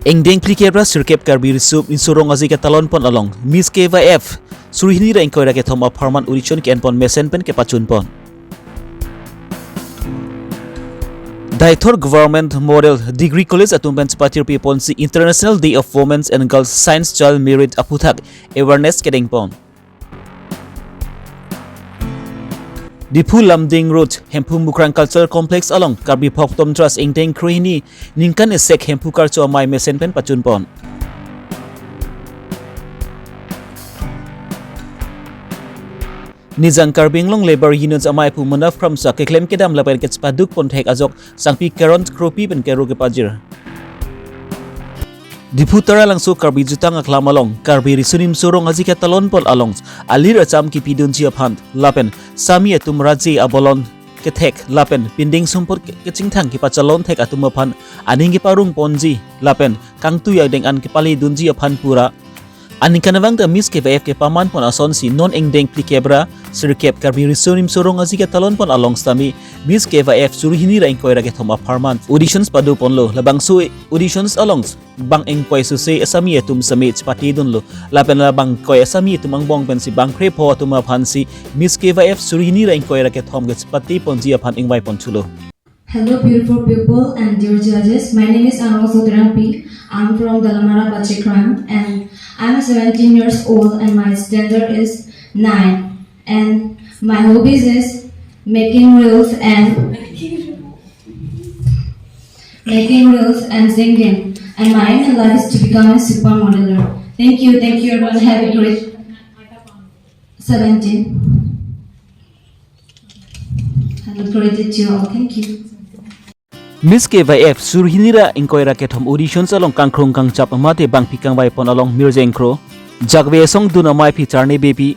Engdeng plikebra sirkep karbir sup insurong azi ke talon pon along Miss KVF surihini ra engkoi ra ke thoma farman audition ke enpon mesen pen ke pachun pon Daithor Government Model Degree College atumben spatir pipon si International Day of Women's and Girls Science Child Merit aputhak awareness ke deng pon Dipu Lamding Road, Hempu Mukrang Cultural Complex along Karbi Phoktom Trust Engdeng Krihini Ningkan Esek Hempu Karcho Mai Mesen Pen Pachun Pon Nizang Karbinglong Labor Unions Amai Pu Munaf from Sa Keklem Kedam Lapen Kets Paduk Pon Thek Azok Sangpi Keront Kropi Ben Keru ke Pajir Diputara langsung Karbi Jutang Aklam along Karbi Risunim Surong Azika Talon Pol along Alir Acham Ki Pidun Jiaphant Lapen Sami Atum Raji Abolon Ketek Lapen Pinding Sumpur Kecingtang Ki Pacalon Tek Atumapan Aning Ki Parung Ponji Lapen Kangtu Ya Deng An Ki Pali Dunji Aphan Pura Aning kanawang da Miss KVF ke paman pon ason si non engdeng plikebra sirkep Karbi Risunim Surong Azika Talon Pon along stami Miss KVF surihini ra engkoi ra ke thoma farman auditions padu pon lo labang su auditions along bang engkoi su se asami etum sami chpati dun lo lapen labang koi asami etum ang bong pen si bang kre pho atuma phan si Miss KVF surihini ra engkoi ra ke thom ge chpati pon ji aphan engwai pon chulo. Hello beautiful people and dear judges, my name is Anwar Sudrampi. I'm from Dalamara Bachikram and I'm 17 years old and my standard is 9 and my hobbies is making reels and singing and my aim in life is to become a supermodeler. Thank you everyone, have a great 17. Have a great day to you all, thank you. Miss KVF surihini ra engkoi ra ke thom auditions along kangkrong kangchap amate bang pikang bai pon along mirzengkro Jakwe song duna mai picharne bepi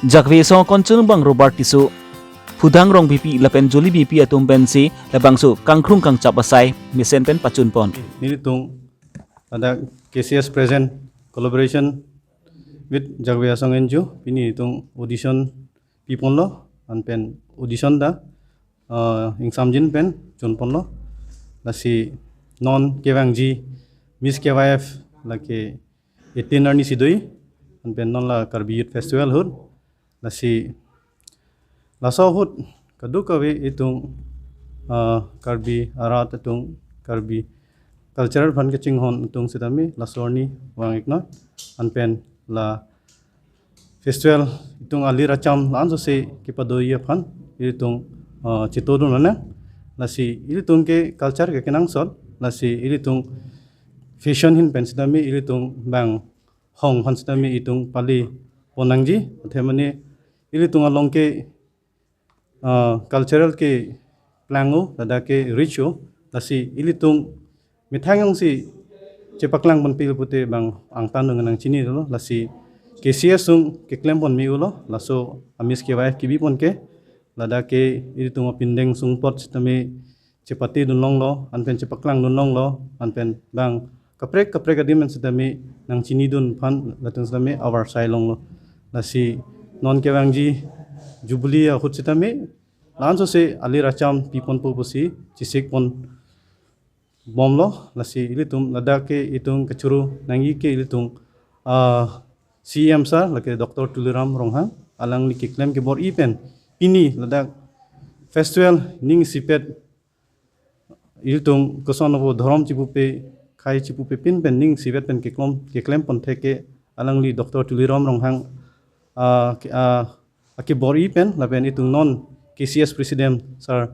Jakwe song konchun bang Robert Tisu Pudang rong BP lapen joli BP atum pensi labangsu kangkrung kangchap asai misen pen pachun pon Nilitung ada KCS present collaboration with Jakwe song NGO pini itung audition pipon lo an pen audition da ingsamjin pen chun pon lo lasi non kewangji Miss KVF laki 18 arni sidoi an pen non la Karbi Youth Festival hud lasi laso hud kadu kawe itung Karbi arat itung Karbi cultural fun ke chinghon itung sidami lasorni wang ikna an pen la festival itung alir acham lan so se kipadoi fan itung Citodun mana nasi ilitung ke culture ke kenang sol nasi ilitung fashion hin pensidami ilitung bang hong pensidami itung pali ponangji themani ilitung along ke cultural ke plangu dada ke ritual nasi ilitung mithangang si cepaklang penpil pute bang angtan dengan cini lo nasi KCS sung ke klempon mi ulo laso amis KVF kibi pon ke lada ke ilitung pindeng sungpot sistemi cepati dunlong lo anpen cepaklang dunlong lo anpen bang kaprek adimen sistemi nang cini dun pan lateng sistemi our sailong lo nasi non kewangji jubli khut sistemi lanso se ali racham pipon pupusi cisik pon bom lo nasi ilitung lada ke itung kecuru nangi ke ilitung CM sar lake Dr. Tuliram Ronghang alang ni kiklem ke bor ipen ini ladak festival ning sipet iltung kosonovo dhorom chipupe khai chipupe pin pen ning sipet pen keklem pon theke alang li Dr. Tuliram Ronghang aki bori pen lapen itung non KCS president sir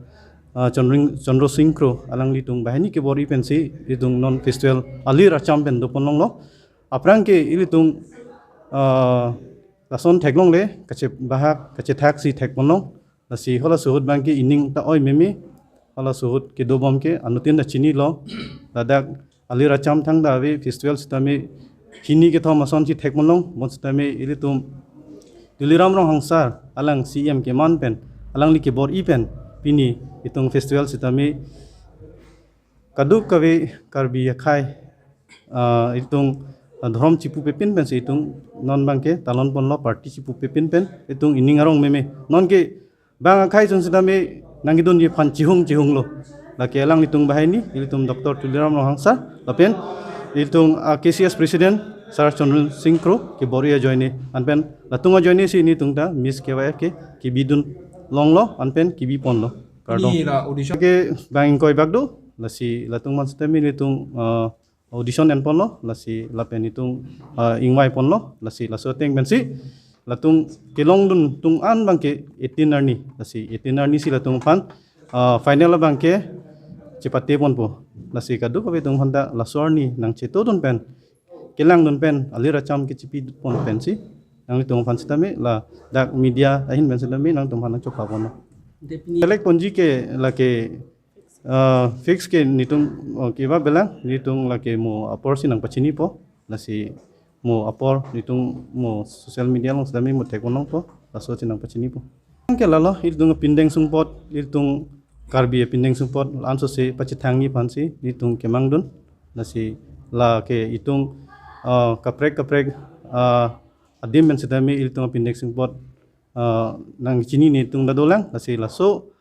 Chandro Singkro alang li tung bahani ke bori pen si itung non festival alir acham pen doponong lo aprang ke ilitung lason theklong le kache bahak kache thak si thek ponong lasi hola suhud bang ke ining ta oi memi hola suhud ke dobom ke anutin da chini lo ladak ali racham thang da we festival sitame hini ke thom ason chi thek ponong mon sitame ilitum Tuliram rong hangsar alang CM ke man pen alang li ke bor i pen pini itung festival sitame kaduk kawe Karbi khai itung dhorom chipu pepin pen se itung non bangke talon pon lo party chipu pepin pen itung ining arong meme non ke bang khai jong sidame nangidon ye phan chihung lo laki alang nitung bahai ni ilitum Dr. Tuliram Rohangsa lapen ilitung KCS President Sar Chandran Singh Kro ke boria join ni anpen latunga join ni si ni tungta Miss KYF ke bidun longlo anpen kibi ponlo pardon ke bang koi bagdo lasi latung man sistemi ilitung audition en ponlo lasi lapen itung ingwai ponlo lasi lasoteng bensi latung kelong dun tung an bangke 18 arni lasi 18 arni si latung pan final bangke cepate pon po lasi kadu ko tung handa lasor ni nang ceto dun pen kelang dun pen alira cham ke cipi pon pen si nang tung pan sitame la dak media ahin ben sitame nang tung pan chopa pon select ponji ke lake fix ke nitung kiba belang nitung lake mo apor si nang pachini po lasi mo apor nitung mo social media long sedami mo tekonong po laso si nang pachini po ke lalo itung pindeng sungpot itung karbi pindeng sungpot anso se pachithangi pansi itung kemang dun lasi la ke itung kaprek adim ben sedami itung pindeng sungpot nang chini ni itung dadolang lasi laso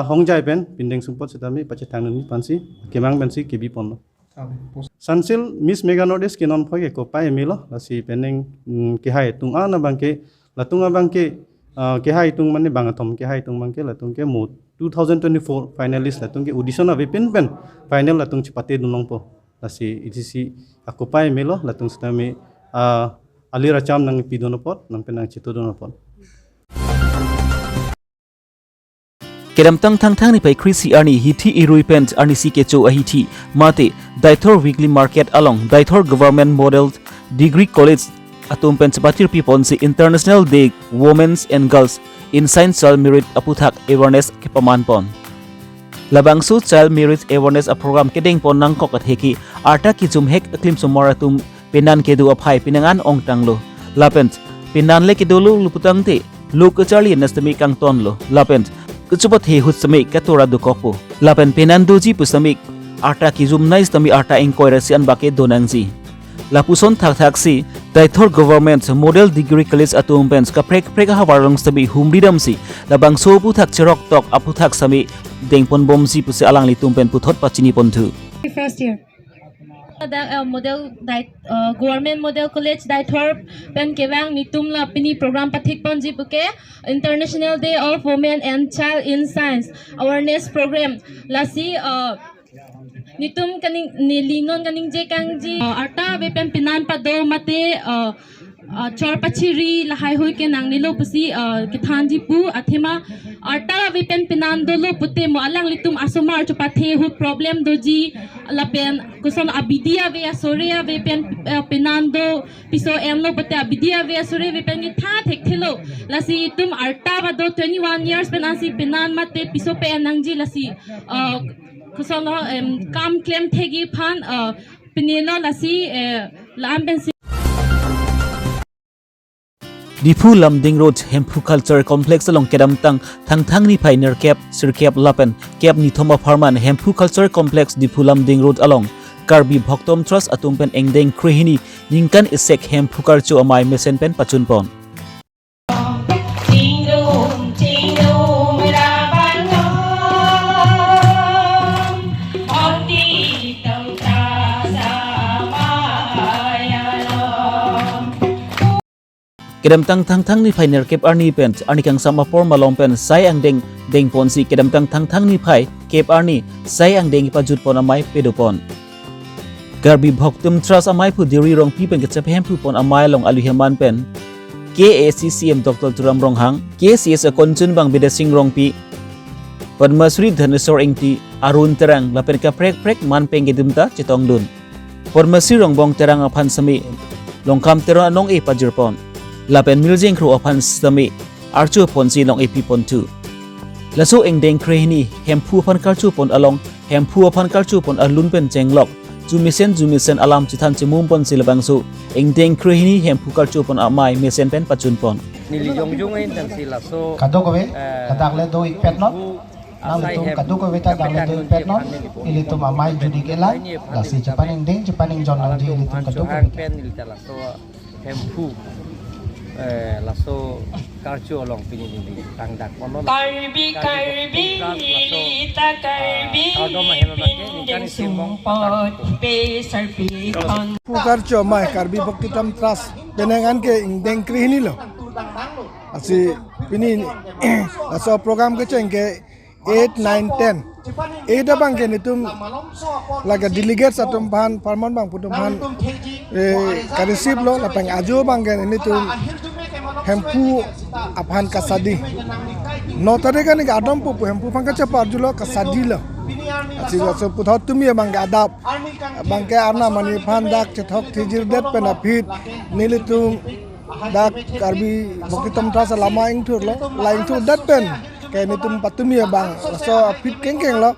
hongjai pen pindeng sungpot sedami pachithang ni pansi kemang bensi kebi pon Sansil Miss Mega Nordisk kinon phoge ko pai milo lasi peneng ke hai tung ana bangke latunga bangke ke hai tung mane bangathom ke hai tung bangke latung ke mo 2024 finalist latung ke audition ave pen final latung chipate dunong po lasi itisi ako pai milo latung stame alira cham nang pidonopot nang penang chitodonopot Kedam tang ni pai Chrissy Arni hiti irui pent Arni si kecho ahiti mate Daithor Weekly Market along Daithor Government Model Degree College atum pen sebatir pipon si International Day Women's and Girls in Science Child Merit aputhak awareness ke pamanpon labangsu Child Merit Awareness a program kedeng pon nang kok atheki arta ki zum hek aklim sumara tum penan kedu aphai pinangan ong tanglo lapent pinan le kedulu luputang te luk charli nastami kang tonlo lapent kuchupat he hut samik katora dukopo lapen penandoji pusamik arta ki zum nais tami arta engkoi rasian bake donangji lapuson thak si Daithor Government Model Degree College atum pens ka prek hawarong sabi humridam si labang so puthak cherok tok aputhak sami dengpon bomji puse alang litum pen puthot pachini pontu first year the model government model college Daithor pen kewang nitum la pini program pathik ponji buke International Day of Women and Child in Science awareness program lasi nitum kaning nilingon kaning je kangji arta be pen pinan pa do mate chor pachiri lahai hoi ke nang nilo pusi kithanji pu athema arta be pen pinan do lo putte mo alang litum asomar chupathe hu problem doji lapen kuson abidia ve asoria ve pen pinan do piso enlo putte abidia ve asore ve pen tha thek thelo lasi tum arta ba do 21 years pen asi pinan mate piso pe nangji lasi kuson kam claim thegi phan pinelo lasi lamben Dipu Lamding Road Hempu Culture Complex along kedam tang ni pai nerkep sirkep lapen kep ni thoma farman Hempu Culture Complex Dipu Lamding Road along Karbi Bhoktom Trust atumpen engdeng krehini ningkan isek Hempu Culture amai mesenpen pachunpon kedam tang ni pai nerkep arni pen arni kang sama por malong pen sai ang deng ponsi kedam tang ni pai kep arni sai ang deng pajut pon amai pedopon Garbi Bhoktum Trust amai pu diri rong pi pen kechap hem pu pon amai long alu heman pen KACCM Dr. Turam rong hang KCS konchun bang bedasing rong pi Padmasri Dhanesor engti arun terang lapen ka prek man peng gedumta chitong dun Padmasri rong bong terang apan sami longkam terang anong e pajurpon lapen miljeng kru apan sami archu ponsi long ep pon 2 laso engdeng krehni hempu apan karchu pon along hempu apan karchu pon alun pen chenglok jumisen alam chithan chimum pon silabangsu engdeng krehni hempu karchu pon amai mesen pen pachun pon nili yongjong en tan silaso kadokowe kadakle do ikpet not nalitum kadokowe ta dakle do ikpet not ilitum amai judikela lasi japan engdeng jon nangji ilitum kadokowe pen nili talaso hempu la so karchu along pini ni tang dak pon Karbi ta karbi ding sumpot pe sarpi kon Pukar cho mai karbi bhakti tam tras penangan ke deng kri ni lo asi pini aso program ke cheng ke 8 9 10 8 abang ke nitum laga delegates atum ban parman bang putum ban ka receive lo lapang ajo bang ke nitum hempu aphan kasadi no tare kan ke adam pu hempu bang ka chapar julo kasadi lo asi so puthot tumi bang ke adap bang ke arna mani phan dak chethok thijir det penapit nilitum dak karbi bhakti tam tras lama ing thur lo laing thur dat pen kaya nitum patumi bang so fit keng lo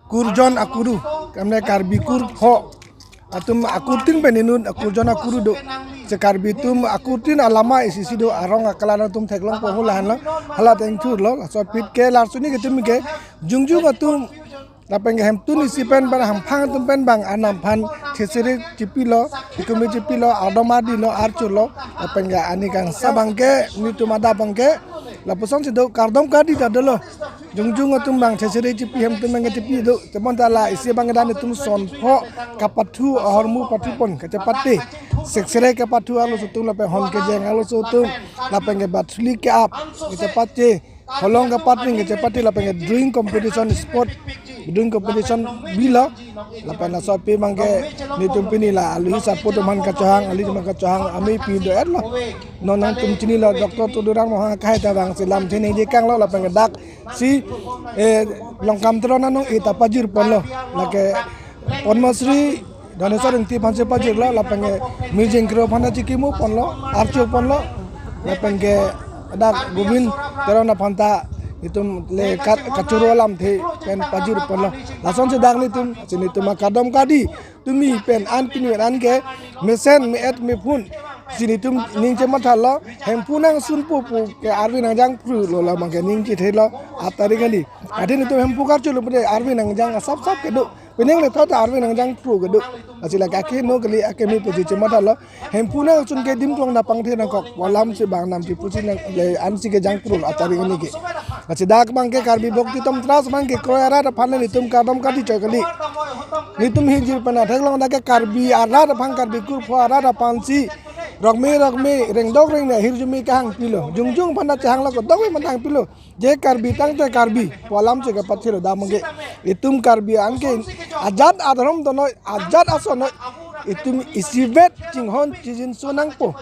kurjon akuru kamne karbi kur pho atum akurtin peninun akurjon akuru do se karbi tum akurtin alama isisi do arong akala tum theklong pohulan lo hala teng thur lo so fit ke lar suni ke tum ke jungjung atum lapeng hem tun isi pen ban ham phang tum pen bang anam phan thesere chipi lo ikumi chipi lo adomadi lo archu lo lapeng ga ani kang sabang ke nitum ada bang ke la pusong si do kardom kadi ta dolo jungjung atum bang thesere chipi hem tum bang chipi do temon ta la isi bang dan tum son pho kapathu hormu patipon ke chapati seksere ke pathu alu sutum la pe hon ke jeng alu sutum la peng batli ke ap ke chapati holong ka patring ke chapati la peng drawing competition sport drawing competition bila la peng la so pe mangke nitum pini la alu hisap poto man ka chahang ali man ka chahang ami pi do et lo non non tum chini la doktor tu durang mo ha khai ta bang silam thene je kang lo la peng dak si longkam trona no eta pajir pon lo la ke Padmasri Dhaneswar ingti phanse pajir lo la peng mijing kro phana chikimu pon lo archo pon lo la peng ke dak Gobind terona phanta itum le kachuru alam the pen pajur pon lo lason se dak nitum sini tuma kadam kadi tumi pen an pini an ke mesen me et me phun sini tum ning che mathal lo hempu nang sun pu ke arwi nang jang pru lo la mang ke ning che the lo atari gali ade nitum hempu kar chu lo pade arwi nang jang sap sap ke do pening le thota arwi nang jang pru ke do asila ka ke no gali ake mi pu che mathal lo hempu nang sun ke dim klong na pang the na kok walam se bang nam ti pu sin an si ke jang pru atari gali ke achi dak bang ke karbi bhakti tam tras bang ke kroyara ta phanle nitum kadam kadi choy gali nitum hi jir pana thaklong da ke karbi ara ta phang karbi kur pho ara ta pansi rokme reng dok reng ne hirjumi kahang pilo jungjung panda chang la ko dok man tang pilo je karbi tang te karbi polam che ga pathilo da mage itum karbi anke ajat adharom to noi ajat aso noi itum isibet chinghon chijin sunang po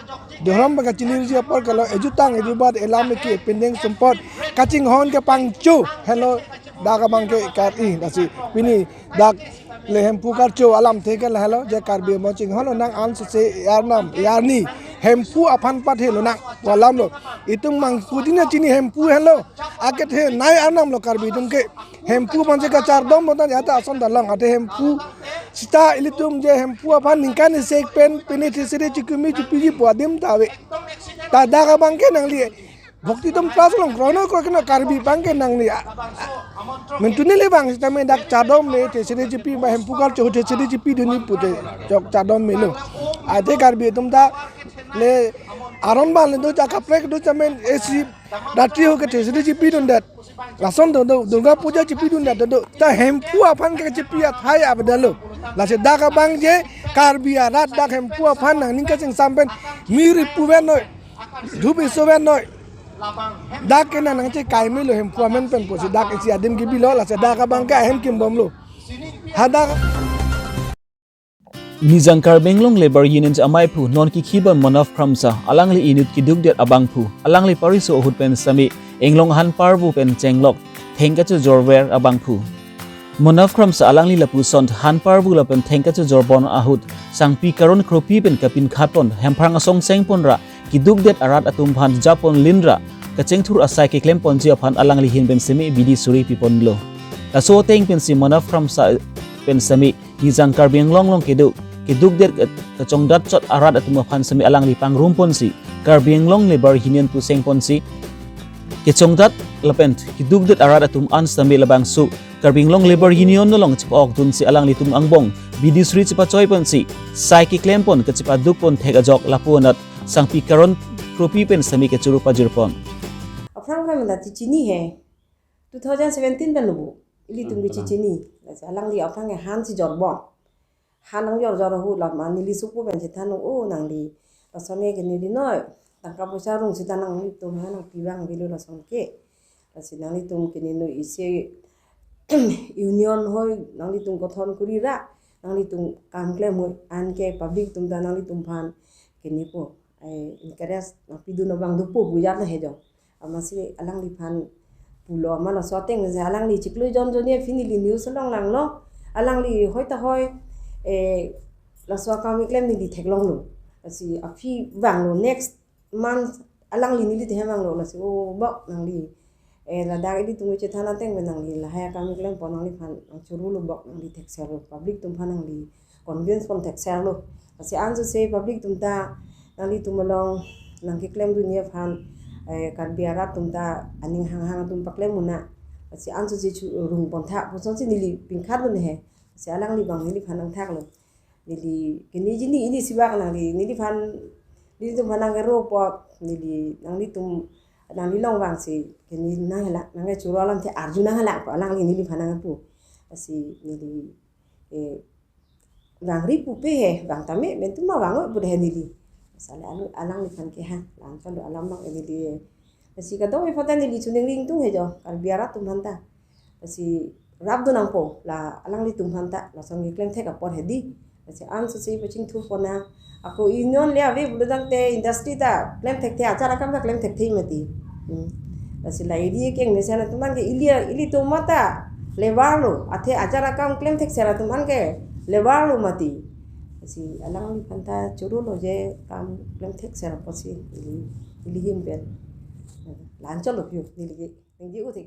dohram ba chinir ji apor kalo ejutang ejubat elam ke pendeng sempot kaching hon ke pangchu hello daga bangke kari dasi pini dak lehem pukar chu alam theke hello je karbi mo ching hon nang an se yarnam yarni hempu aphan pat helo nang polam lo itung mang pudina chini hempu hello ake the nai anam lo karbi tum ke hempu manje ka char dom botan yata ason dalang ate hempu sita ilitum je hempu aphan ningkan sek pen pini thesere chikumi chipiji poadim tawe ta daga bangke nang li bhakti tam tras long krono ko kena karbi bangke nang ni mentune le bang sta me dak chadom me thesere chipi ba hempu kar cho thesere chipi duni pute chok chadom me lo ate karbi tum ta le aron ban le do cha kaprek do chamen esi datri ho ke thesere chipi dun dat lason do durga puja chipi dun dat do ta hempu aphan ke chipi a thai abdalo la se daga bang je karbi a rat dak hempu aphan nang ning ka sing sampen miri puben noi dhubi soben noi dak kena nang che kai mi lo hempu amen pen po si dak isi adim gibi lo la se daga bang ka hem kim bom lo hada Nizangkar Benglong Labor Unions amai phu non ki khiban monaf kramsa alangli inut ki dukdet abang phu alangli pariso hut pen sami englong han parbu pen chenglok thengka chu jorwer abang phu monaf kramsa alangli lapu sont han parbu la pen thengka chu jorbon ahut sangpi karon kropi pen kapin khapon hemphang asong sengpon ra ki dukdet arat atum phan japon linra ka chengthur asai ke klempon ji aphan alangli hin pen semi bidi suri pipon lo aso teng pen si monaf kramsa pen sami Nizangkar Benglong long kedu Kidugdet ke chongdat chot arat atum phan sami alang li pang rumpon si Karbienglong Labor Union pu sengpon si ke chongdat lapent kidugdet arat atum an sami labang su Karbienglong Labor Union nolong chipok dun si alang li tum angbong bidi sri chipa choipon si sai ki klempon ke chipa dukpon thega jok lapunat sangpi karon Kropi pen sami ke churu pajirpon. Afrang kami dah cicini he. 2017 ben lubu. Ili tunggu cicini. Alang li afrang han si jorbon. Han nang jor hu la mani li supu ben citan oh nang li. Rasanya ke ni noi. Tangkap besarung si tanang li tum han pibang bilu rasanya ke. Nang li tum ke ni no isi union hoi nang li tum kothon kurira. Nang li tum kam klem hoi an ke public tum nang li tum phan ke ni po. Interest pidu no bang dupo bujar na hejo. Masih alang li phan pulo amala soteng je alang li chiklu jon jonie fini li news long lang lo alang li hoita hoi la so kam klem ni theklong lo asi afi wang lo next month alang li ni the wang lo la si o bok nang li la da di tungu che thana teng nang li la ha kam klem pon nang li phan churu lo bok nang li thek ser lo public tum phan nang li convince pon thek ser lo asi anju se public tum ta nang li tum long nang ki klem dunia phan kan biara tumta aning hang tum pakle muna si ansu ji rung pon tha poson si nili pingkhat lo ne he si alang li bang nili phanang thak lo nili kini jini ini siba nang li nili phan nili tum phanang ro pot nili nang li tum nang li long wang si kini nang hala nang churo lam the arjuna hala ko alang li nili phanang pu si nili wang ri pu pe he wang tame ben tu ma wang bu de nili sala alang li phan ke ha lang kan do alam mak ini dia si ka do fa tan li chuning ling tung he jo kal biara tum hanta si rap do nang po la alang li tum hanta la song ni klem the ka por he di si an su si paching thu pona ako union le ave bu dang te industry ta klem thek the achara kam ta klem thek thei mati la si la idi ke nge sala tuman ke ili to mata levalo athe achara kam klem thek sera tuman ke levalo mati si alang li panta churu lo je kam klem thek sera posi ili him ben lan chalo pyu ili ngi u thek